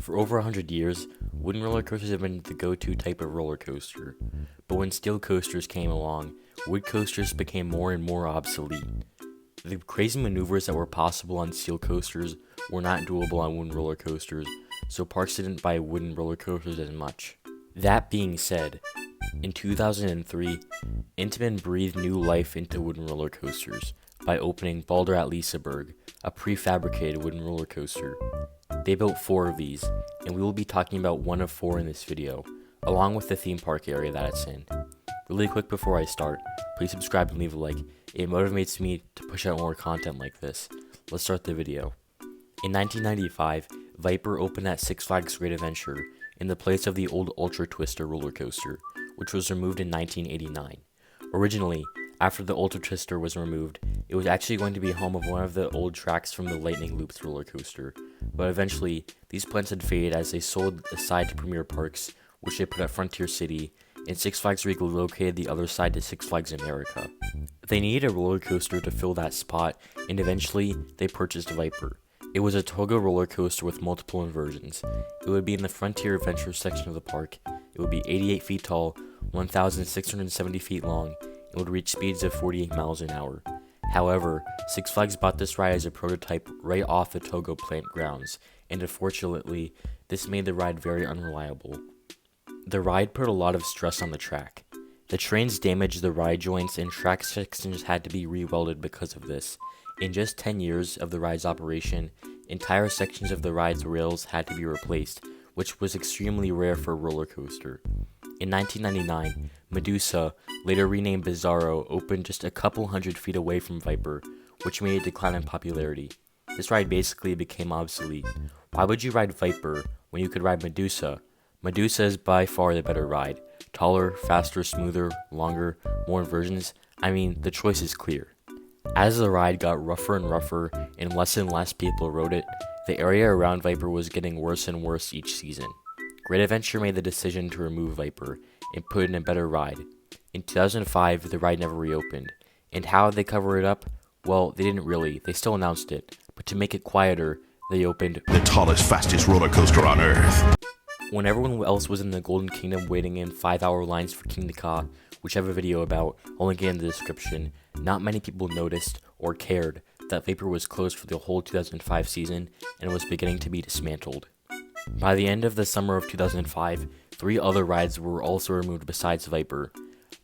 For over 100 years, wooden roller coasters have been the go-to type of roller coaster. But when steel coasters came along, wood coasters became more and more obsolete. The crazy maneuvers that were possible on steel coasters were not doable on wooden roller coasters, so parks didn't buy wooden roller coasters as much. That being said, in 2003, Intamin breathed new life into wooden roller coasters by opening Balder at Liseberg, a prefabricated wooden roller coaster. They built 4 of these, and we will be talking about one of 4 in this video, along with the theme park area that it's in. Really quick before I start, please subscribe and leave a like. It motivates me to push out more content like this. Let's start the video. In 1995, Viper opened at Six Flags Great Adventure in the place of the old Ultra Twister roller coaster, which was removed in 1989. Originally, after the Ultra Twister was removed, it was actually going to be home of one of the old tracks from the Lightning Loops roller coaster, but eventually, these plans had faded as they sold a side to Premier Parks, which they put at Frontier City, and Six Flags relocated the other side to Six Flags America. They needed a roller coaster to fill that spot, and eventually, they purchased Viper. It was a toga roller coaster with multiple inversions. It would be in the Frontier Adventure section of the park. It would be 88 feet tall, 1,670 feet long, and would reach speeds of 48 miles an hour. However, Six Flags bought this ride as a prototype right off the Togo plant grounds, and unfortunately, this made the ride very unreliable. The ride put a lot of stress on the track. The trains damaged the ride joints and track sections had to be re-welded because of this. In just 10 years of the ride's operation, entire sections of the ride's rails had to be replaced, which was extremely rare for a roller coaster. In 1999, Medusa, later renamed Bizarro, opened just a couple hundred feet away from Viper, which made it decline in popularity. This ride basically became obsolete. Why would you ride Viper when you could ride Medusa? Medusa is by far the better ride. Taller, faster, smoother, longer, more inversions. I mean, the choice is clear. As the ride got rougher and rougher and less people rode it, the area around Viper was getting worse and worse each season. Great Adventure made the decision to remove Viper and put in a better ride. In 2005, the ride never reopened. And how did they cover it up? Well, they didn't really. They still announced it. But to make it quieter, they opened the tallest, fastest roller coaster on Earth. When everyone else was in the Golden Kingdom waiting in 5-hour lines for King Ka, which I have a video about, I'll link it in the description, not many people noticed or cared that Viper was closed for the whole 2005 season and was beginning to be dismantled. By the end of the summer of 2005, 3 other rides were also removed besides Viper.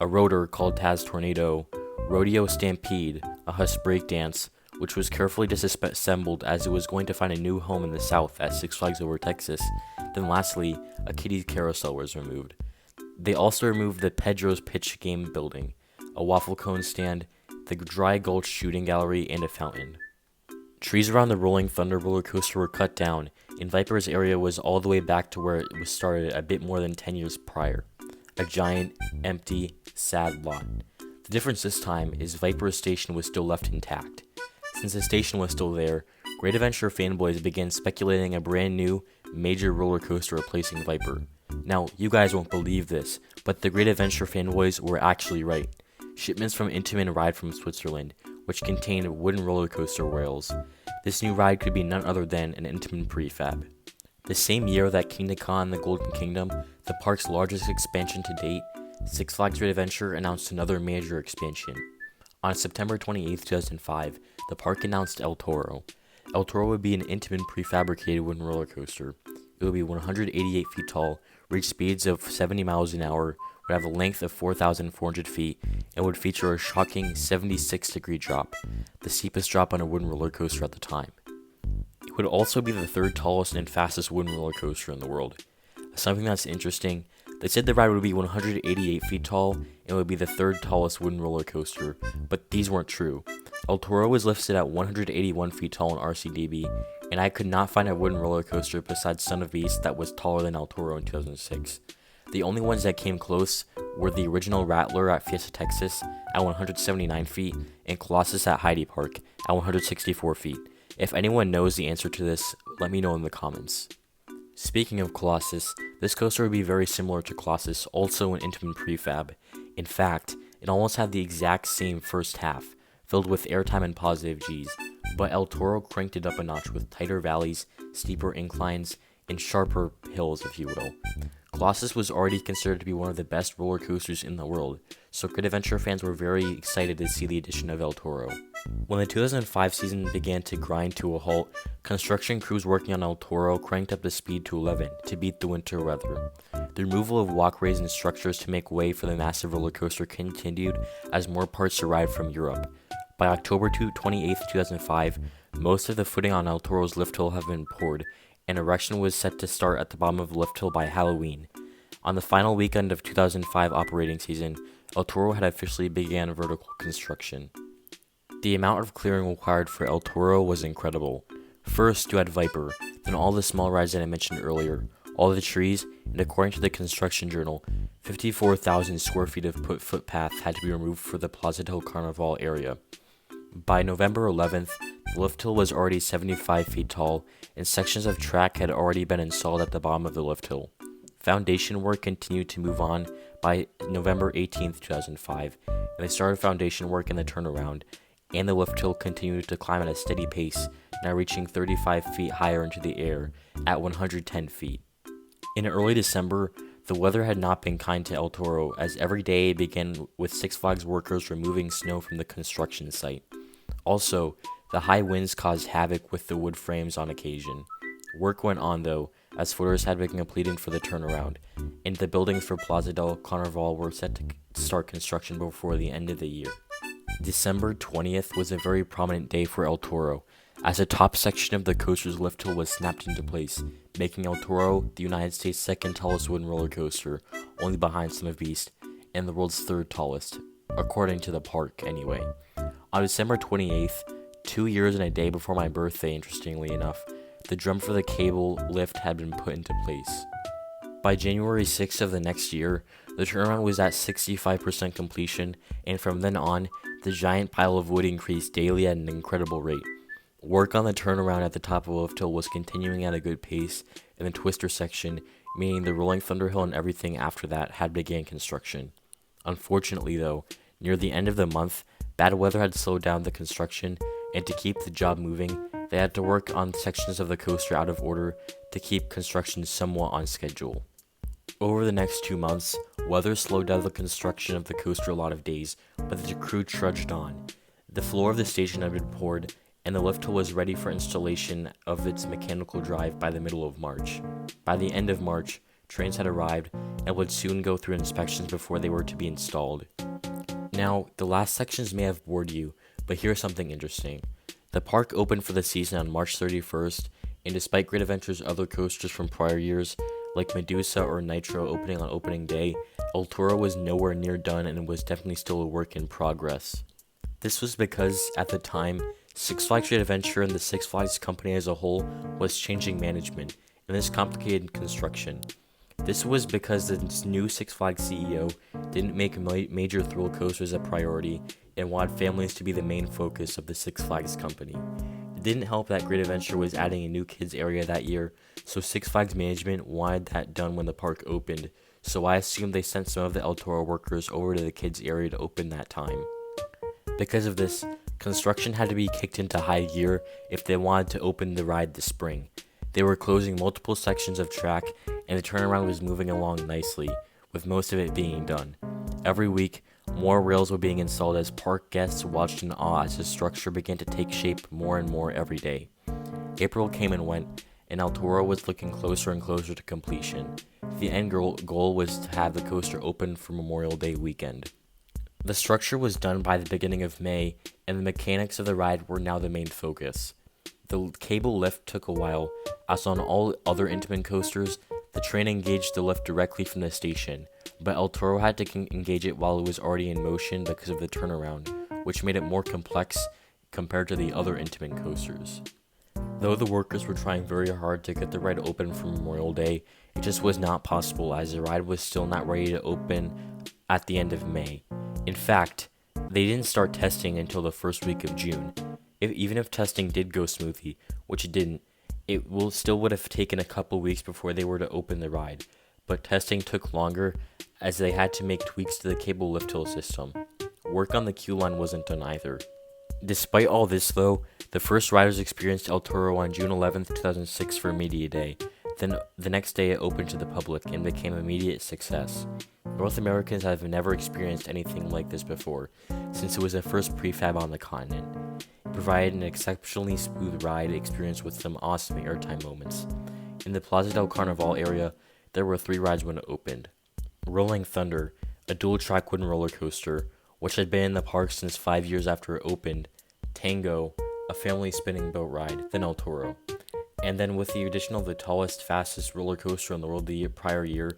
A rotor called Taz Tornado, Rodeo Stampede, a Huss breakdance, which was carefully disassembled as it was going to find a new home in the south at Six Flags Over Texas. Then lastly, a kiddie carousel was removed. They also removed the Pedro's Pitch game building, a waffle cone stand, the Dry Gulch shooting gallery, and a fountain. Trees around the Rolling Thunder roller coaster were cut down, and Viper's area was all the way back to where it was started a bit more than 10 years prior. A giant, empty, sad lot. The difference this time is Viper's station was still left intact. Since the station was still there, Great Adventure fanboys began speculating a brand new, major roller coaster replacing Viper. Now, you guys won't believe this, but the Great Adventure fanboys were actually right. Shipments from Intamin arrived from Switzerland, which contained wooden roller coaster rails. This new ride could be none other than an Intamin prefab. The same year that King Ka and the Golden Kingdom, the park's largest expansion to date, Six Flags Great Adventure announced another major expansion. On September 28, 2005, the park announced El Toro. El Toro would be an Intamin prefabricated wooden roller coaster. It would be 188 feet tall, reach speeds of 70 miles an hour, would have a length of 4,400 feet, and would feature a shocking 76-degree drop, the steepest drop on a wooden roller coaster at the time. It would also be the 3rd tallest and fastest wooden roller coaster in the world. Something that's interesting, they said the ride would be 188 feet tall and would be the 3rd tallest wooden roller coaster, but these weren't true. El Toro was listed at 181 feet tall in RCDB, and I could not find a wooden roller coaster besides Son of Beast that was taller than El Toro in 2006. The only ones that came close were the original Rattler at Fiesta Texas at 179 feet and Colossus at Heidi Park at 164 feet. If anyone knows the answer to this, let me know in the comments. Speaking of Colossus, this coaster would be very similar to Colossus, also an Intamin prefab. In fact, it almost had the exact same first half, filled with airtime and positive Gs, but El Toro cranked it up a notch with tighter valleys, steeper inclines, and sharper hills, if you will. Colossus was already considered to be one of the best roller coasters in the world, so Great Adventure fans were very excited to see the addition of El Toro. When the 2005 season began to grind to a halt, construction crews working on El Toro cranked up the speed to 11 to beat the winter weather. The removal of walkways and structures to make way for the massive roller coaster continued as more parts arrived from Europe. By October 28, 2005, most of the footing on El Toro's lift hill had been poured, and erection was set to start at the bottom of the lift hill by Halloween. On the final weekend of 2005 operating season, El Toro had officially began vertical construction. The amount of clearing required for El Toro was incredible. First, you had Viper, then all the small rides that I mentioned earlier, all the trees, and according to the construction journal, 54,000 square feet of footpath had to be removed for the Plaza del Carnaval area. By November 11th, the lift hill was already 75 feet tall, and sections of track had already been installed at the bottom of the lift hill. Foundation work continued to move on by November 18th, 2005, and they started foundation work in the turnaround, and the lift hill continued to climb at a steady pace, now reaching 35 feet higher into the air at 110 feet. In early December, the weather had not been kind to El Toro, as every day began with Six Flags workers removing snow from the construction site. Also, the high winds caused havoc with the wood frames on occasion. Work went on though, as footers had been completed for the turnaround, and the buildings for Plaza del Carnaval were set to start construction before the end of the year. December 20th was a very prominent day for El Toro, as the top section of the coaster's lift hill was snapped into place, making El Toro the United States' second tallest wooden roller coaster, only behind Summer Beast, and the world's third tallest, according to the park anyway. On December 28th, 2 years and a day before my birthday, interestingly enough, the drum for the cable lift had been put into place. By January 6th of the next year, the turnaround was at 65% completion, and from then on, the giant pile of wood increased daily at an incredible rate. Work on the turnaround at the top of the lift hill was continuing at a good pace, and the twister section, meaning the Rolling Thunder Hill and everything after that, had began construction. Unfortunately though, near the end of the month, bad weather had slowed down the construction, and to keep the job moving, they had to work on sections of the coaster out of order to keep construction somewhat on schedule. Over the next 2 months, weather slowed down the construction of the coaster a lot of days, but the crew trudged on. The floor of the station had been poured, and the lift hill was ready for installation of its mechanical drive by the middle of March. By the end of March, trains had arrived and would soon go through inspections before they were to be installed. Now, the last sections may have bored you, but here's something interesting. The park opened for the season on March 31st, and despite Great Adventure's other coasters from prior years, like Medusa or Nitro opening on opening day, El Toro was nowhere near done and was definitely still a work in progress. This was because, at the time, Six Flags Great Adventure and the Six Flags company as a whole was changing management, and this complicated construction. This was because the new Six Flags CEO didn't make major thrill coasters a priority and wanted families to be the main focus of the Six Flags company. It didn't help that Great Adventure was adding a new kids area that year, so Six Flags management wanted that done when the park opened, so I assumed they sent some of the El Toro workers over to the kids area to open that time. Because of this, construction had to be kicked into high gear if they wanted to open the ride this spring. They were closing multiple sections of track, and the turnaround was moving along nicely, with most of it being done. Every week, more rails were being installed as park guests watched in awe as the structure began to take shape more and more every day. April came and went, and El Toro was looking closer and closer to completion. The end goal was to have the coaster open for Memorial Day weekend. The structure was done by the beginning of May, and the mechanics of the ride were now the main focus. The cable lift took a while, as on all other Intamin coasters, the train engaged the lift directly from the station, but El Toro had to engage it while it was already in motion because of the turnaround, which made it more complex compared to the other Intamin coasters. Though the workers were trying very hard to get the ride open for Memorial Day, it just was not possible as the ride was still not ready to open at the end of May. In fact, they didn't start testing until the first week of June. Even if testing did go smoothly, which it didn't, it still would have taken a couple weeks before they were to open the ride, but testing took longer as they had to make tweaks to the cable lift hill system. Work on the queue line wasn't done either. Despite all this though, the first riders experienced El Toro on June 11th, 2006 for Media Day. Then the next day it opened to the public and became an immediate success. North Americans have never experienced anything like this before, since it was the first prefab on the continent. It provided an exceptionally smooth ride experience with some awesome airtime moments. In the Plaza del Carnaval area, there were 3 rides when it opened. Rolling Thunder, a dual-track wooden roller coaster, which had been in the park since 5 years after it opened, Tango, a family spinning boat ride, then El Toro. And then with the addition of the tallest, fastest roller coaster in the world the prior year,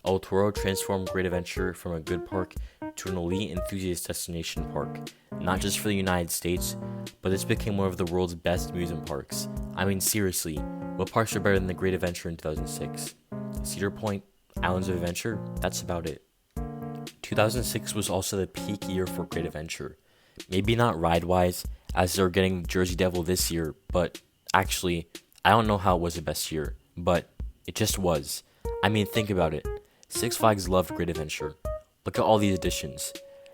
El Toro transformed Great Adventure from a good park to an elite enthusiast destination park, not just for the United States, but this became one of the world's best amusement parks. I mean, seriously, what parks are better than the Great Adventure in 2006? Cedar Point, Islands of Adventure, that's about it. 2006 was also the peak year for Great Adventure. Maybe not ride-wise, as they're getting Jersey Devil this year, but actually, I don't know how it was the best year, but it just was. I mean, think about it. Six Flags loved Great Adventure. Look at all these additions.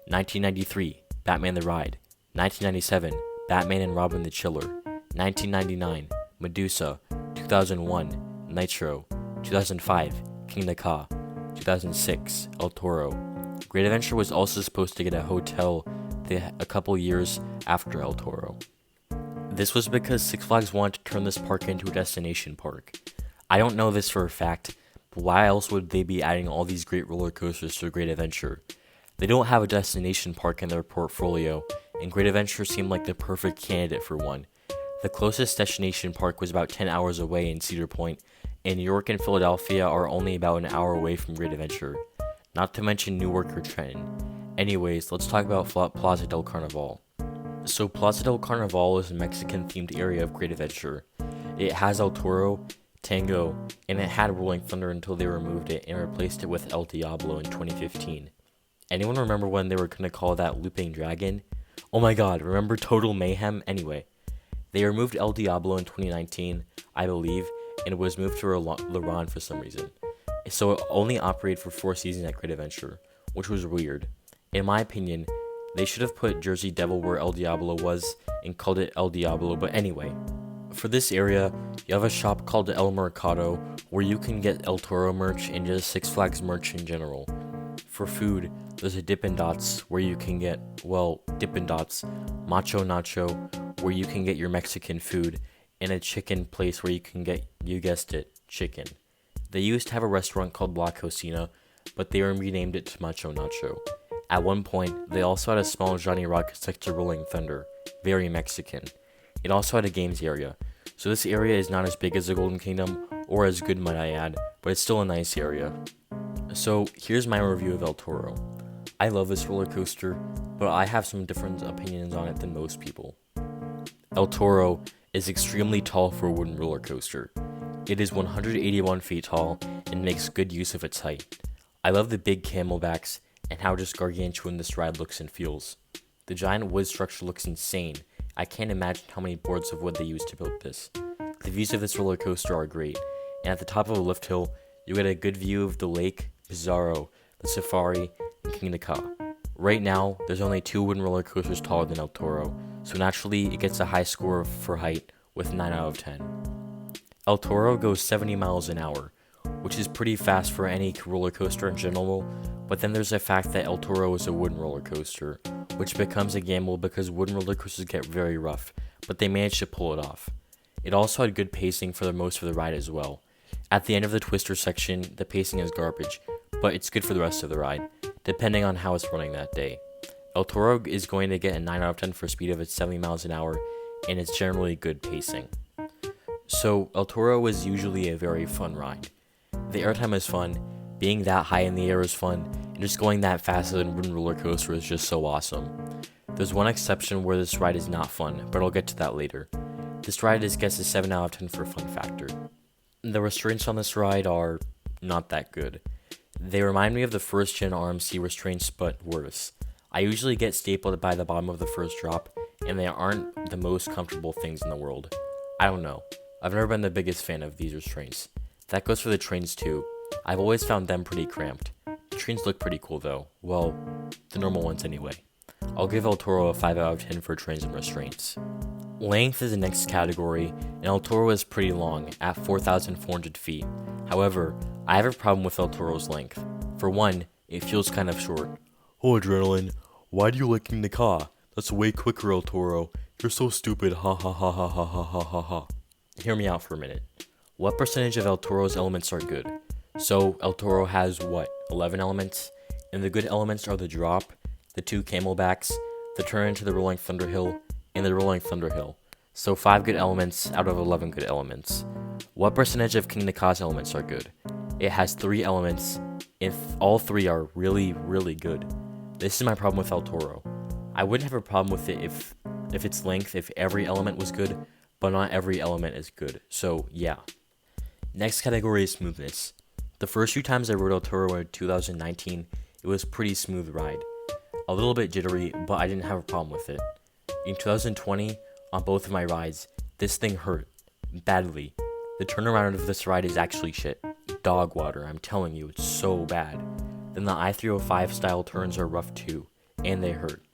1993, Batman the Ride. 1997, Batman and Robin the Chiller. 1999, Medusa. 2001, Nitro. 2005, King the Ka. 2006, El Toro. Great Adventure was also supposed to get a hotel a couple years after El Toro. This was because Six Flags wanted to turn this park into a destination park. I don't know this for a fact, but why else would they be adding all these great roller coasters to a Great Adventure? They don't have a destination park in their portfolio, and Great Adventure seemed like the perfect candidate for one. The closest destination park was about 10 hours away in Cedar Point, and New York and Philadelphia are only about an hour away from Great Adventure, not to mention Newark or Trenton. Anyways, let's talk about Plaza del Carnaval. So Plaza del Carnaval is a Mexican-themed area of Great Adventure. It has El Toro, Tango, and it had Rolling Thunder until they removed it and replaced it with El Diablo in 2015. Anyone remember when they were going to call that Looping Dragon? Oh my god, remember Total Mayhem? Anyway, they removed El Diablo in 2019, I believe, and it was moved to Laron for some reason. So it only operated for 4 seasons at Great Adventure, which was weird. In my opinion, they should have put Jersey Devil where El Diablo was and called it El Diablo, but anyway. For this area, you have a shop called El Mercado where you can get El Toro merch and just Six Flags merch in general. For food, there's a Dippin' Dots where you can get, Dippin' Dots, Macho Nacho where you can get your Mexican food, and a chicken place where you can get, you guessed it, chicken. They used to have a restaurant called La Cocina, but they renamed it to Macho Nacho. At one point, they also had a small Johnny Rockets next to Rolling Thunder, very Mexican. It also had a games area, so this area is not as big as the Golden Kingdom, or as good might I add, but it's still a nice area. So here's my review of El Toro. I love this roller coaster, but I have some different opinions on it than most people. El Toro is extremely tall for a wooden roller coaster. It is 181 feet tall and makes good use of its height. I love the big camelbacks and how just gargantuan this ride looks and feels. The giant wood structure looks insane. I can't imagine how many boards of wood they used to build this. The views of this roller coaster are great, and at the top of a lift hill, you get a good view of the lake, Pizarro, the Safari, and King the Ka. Right now, there's only 2 wooden roller coasters taller than El Toro, so naturally it gets a high score for height with 9 out of 10. El Toro goes 70 miles an hour, which is pretty fast for any roller coaster in general, but then there's the fact that El Toro is a wooden roller coaster, which becomes a gamble because wooden roller coasters get very rough, but they managed to pull it off. It also had good pacing for the most of the ride as well. At the end of the twister section, the pacing is garbage, but it's good for the rest of the ride, depending on how it's running that day. El Toro is going to get a 9 out of 10 for speed of its 70 miles an hour, and it's generally good pacing. So, El Toro is usually a very fun ride. The airtime is fun, being that high in the air is fun, and just going that fast than a wooden roller coaster is just so awesome. There's one exception where this ride is not fun, but I'll get to that later. This ride gets a 7 out of 10 for fun factor. The restraints on this ride are not that good. They remind me of the first gen RMC restraints, but worse. I usually get stapled by the bottom of the first drop, and they aren't the most comfortable things in the world. I don't know. I've never been the biggest fan of these restraints. That goes for the trains too. I've always found them pretty cramped. The trains look pretty cool though. Well, the normal ones anyway. I'll give El Toro a 5 out of 10 for trains and restraints. Length is the next category, and El Toro is pretty long, at 4,400 feet. However, I have a problem with El Toro's length. For one, it feels kind of short. Oh, Adrenaline, why do you like King Nika? That's way quicker, El Toro. You're so stupid, ha ha ha ha ha ha ha ha ha. Hear me out for a minute. What percentage of El Toro's elements are good? So, El Toro has, 11 elements? And the good elements are the drop, the 2 camelbacks, the turn into the rolling Thunderhill, and the rolling Thunderhill. So 5 good elements out of 11 good elements. What percentage of King Nika's elements are good? It has 3 elements, if all 3 are really, really good. This is my problem with El Toro. I wouldn't have a problem with it if its length, if every element was good, but not every element is good. So yeah. Next category is smoothness. The first few times I rode El Toro in 2019, it was pretty smooth ride. A little bit jittery, but I didn't have a problem with it. In 2020, on both of my rides, this thing hurt. Badly. The turnaround of this ride is actually shit. Dog water, I'm telling you, it's so bad. Then the I-305 style turns are rough too, and they hurt.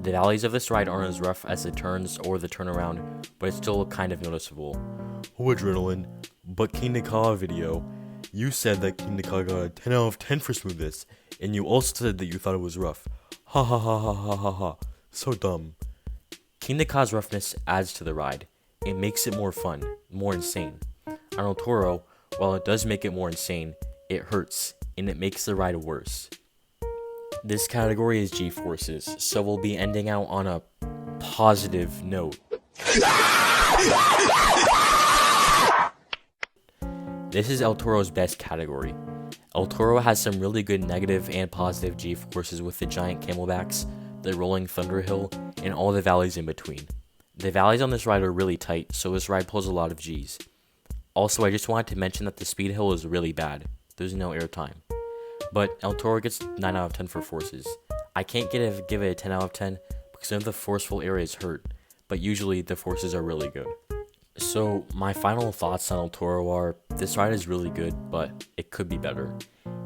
The valleys of this ride aren't as rough as the turns or the turnaround, but it's still kind of noticeable. Oh, Adrenaline, but King Nika video, you said that King Nika got a 10 out of 10 for smoothness, and you also said that you thought it was rough. Ha ha ha ha ha ha ha. So dumb. King Nika's roughness adds to the ride. It makes it more fun, more insane. On El Toro, while it does make it more insane, it hurts, and it makes the ride worse. This category is G-forces, so we'll be ending out on a positive note. This is El Toro's best category. El Toro has some really good negative and positive G-forces with the giant camelbacks, the rolling Thunderhill, and all the valleys in between. The valleys on this ride are really tight, so this ride pulls a lot of Gs. Also, I just wanted to mention that the speed hill is really bad. There's no airtime. But El Toro gets 9 out of 10 for forces. I can't give it a 10 out of 10 because some of the forceful areas hurt, but usually the forces are really good. So my final thoughts on El Toro are, this ride is really good, but it could be better.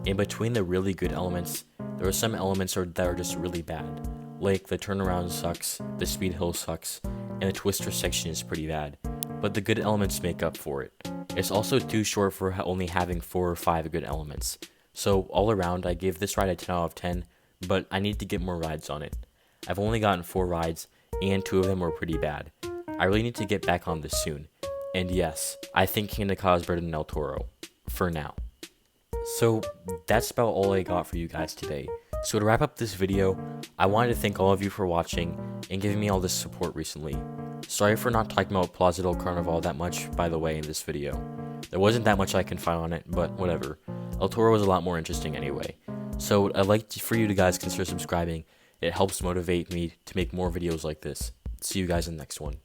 In between the really good elements, there are some elements that are just really bad. Like the turnaround sucks, the speed hill sucks, and the twister section is pretty bad. But the good elements make up for it. It's also too short for only having 4 or 5 good elements. So all around, I give this ride a 10 out of 10, but I need to get more rides on it. I've only gotten 4 rides, and 2 of them were pretty bad. I really need to get back on this soon. And yes, I think King Nika is better than El Toro. For now. So that's about all I got for you guys today. So to wrap up this video, I wanted to thank all of you for watching and giving me all this support recently. Sorry for not talking about Plaza del Carnaval that much, by the way, in this video. There wasn't that much I can find on it, but whatever. El Toro was a lot more interesting anyway. So I'd like for you to guys consider subscribing. It helps motivate me to make more videos like this. See you guys in the next one.